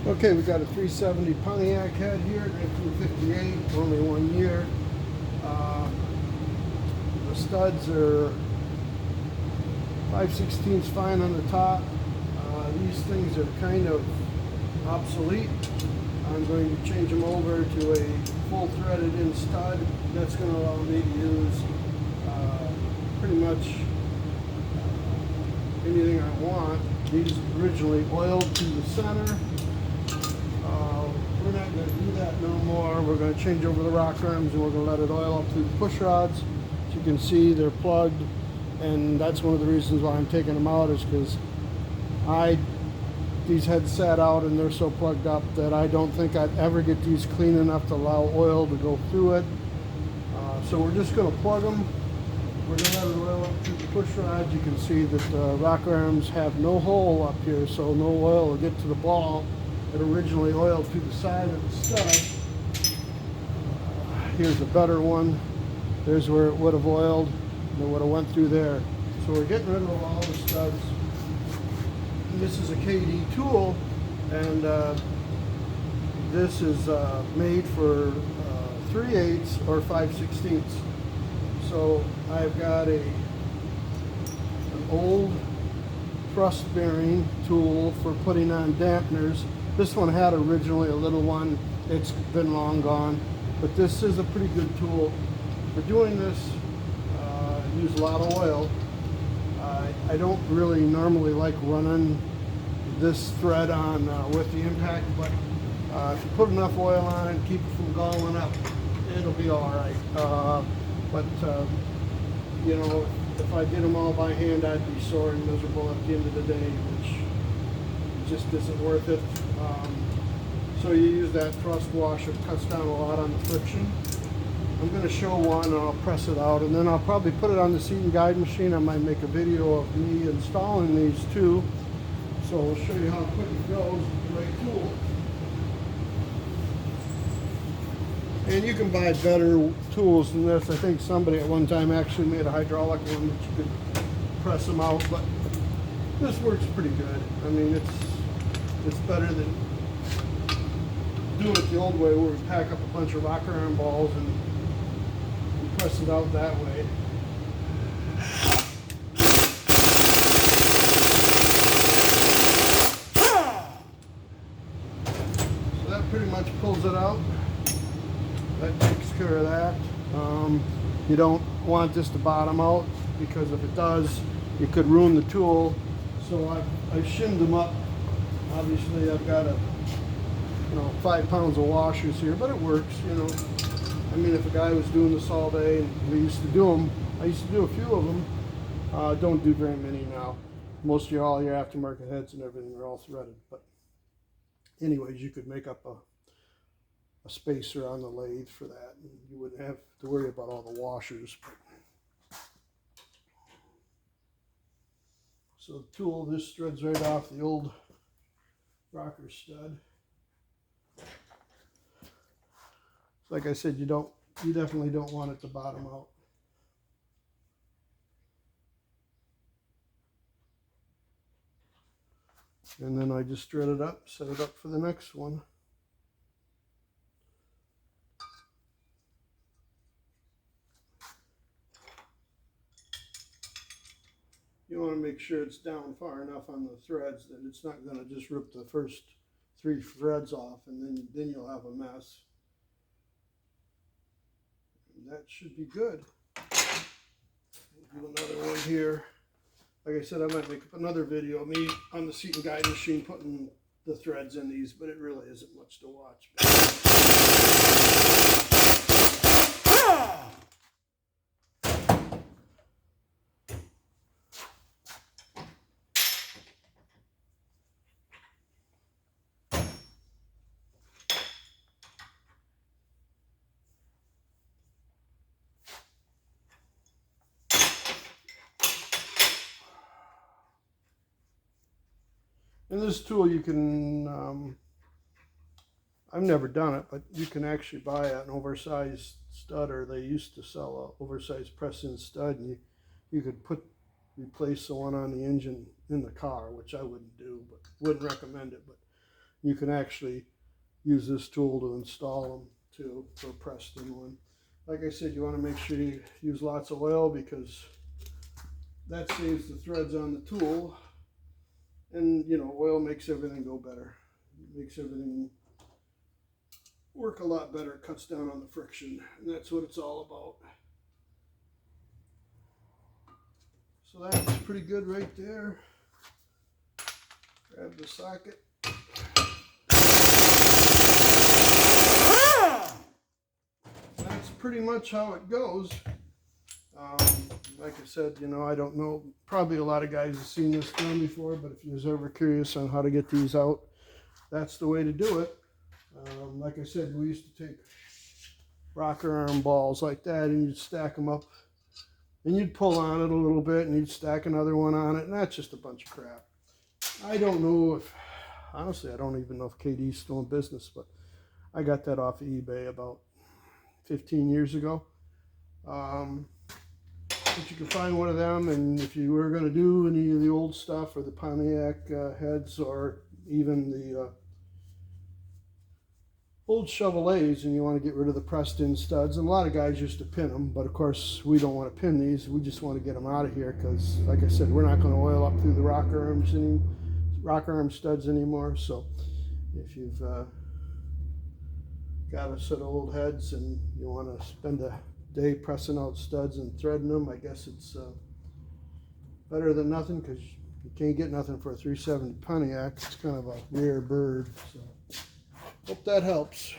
Okay, we got a 370 Pontiac head here, 1958, only 1 year. Uh, the studs are 5/16 fine on the top. These things are kind of obsolete. I'm going to change them over to a full threaded in stud. That's going to allow me to use pretty much anything I want. These originally oiled to the center. We're not going to do that no more. We're going to change over the rock arms and we're going to let it oil up through the push rods. As you can see, they're plugged, and that's one of the reasons why I'm taking them out, is because these heads sat out and they're so plugged up that I don't think I'd ever get these clean enough to allow oil to go through it. So we're just going to plug them. We're going to let it oil up through the push rods. You can see that the rock arms have no hole up here, so no oil will get to the ball. It originally oiled through the side of the stud. Here's a better one. There's where it would have oiled, and it would have went through there. So we're getting rid of all the studs. And this is a KD tool, and this is made for 3/8 or 5/16. So I've got an old thrust bearing tool for putting on dampeners. This one had originally a little one. It's been long gone, but this is a pretty good tool for doing this. Use a lot of oil. I don't really normally like running this thread on with the impact, but if you put enough oil on it and keep it from galling up, it'll be all right. You know, if I did them all by hand, I'd be sore and miserable at the end of the day, which just isn't worth it. So you use that thrust wash. It cuts down a lot on the friction. I'm going to show one and I'll press it out, and then I'll probably put it on the seat and guide machine. I might make a video of me installing these too. So I'll show you how quick it goes with the right tool. And you can buy better tools than this. I think somebody at one time actually made a hydraulic one that you could press them out, but this works pretty good. I mean, it's better than doing it the old way, where we pack up a bunch of rocker arm balls and press it out that way. So that pretty much pulls it out. That takes care of that. You don't want this to bottom out, because if it does, it could ruin the tool. So I've shimmed them up. Obviously, I've got 5 pounds of washers here, but it works, you know. I mean, if a guy was doing this all day, and we used to do them, I used to do a few of them. Don't do very many now. Most of all your aftermarket heads and everything are all threaded. But anyways, you could make up a spacer on the lathe for that, and you wouldn't have to worry about all the washers. So the tool, this threads right off the old rocker stud. Like I said, you definitely don't want it to bottom out. And then I just thread it up, set it up for the next one. You want to make sure it's down far enough on the threads that it's not going to just rip the first 3 threads off, and then you'll have a mess. And that should be good. Do another one here. Like I said, I might make up another video of me on the seat and guide machine putting the threads in these, but it really isn't much to watch. And this tool, you can, I've never done it, but you can actually buy an oversized stud, or they used to sell an oversized press-in stud, and you could replace the one on the engine in the car, which I wouldn't do, but wouldn't recommend it. But You can actually use this tool to install them too for a pressed-in one. Like I said, you want to make sure you use lots of oil because that saves the threads on the tool. And you know, oil makes everything go better. It makes everything work a lot better, cuts down on the friction, and that's what it's all about. So that's pretty good right there. Grab the socket. That's pretty much how it goes. Like I said, you know, I don't know, probably a lot of guys have seen this done before, but if you was ever curious on how to get these out, that's the way to do it. Like I said, we used to take rocker arm balls like that and you'd stack them up and you'd pull on it a little bit and you'd stack another one on it, and that's just a bunch of crap. I don't know if, honestly, I don't even know if KD's still in business, but I got that off of eBay about 15 years ago. But you can find one of them, and if you were going to do any of the old stuff or the Pontiac heads or even the old Chevrolets and you want to get rid of the pressed-in studs, and a lot of guys used to pin them, but of course we don't want to pin these. We just want to get them out of here because, like I said, we're not going to oil up through the rocker arm studs anymore. So if you've got a set of old heads and you want to spend a day pressing out studs and threading them, I guess it's better than nothing, because you can't get nothing for a 370 Pontiac. It's kind of a rare bird. So hope that helps.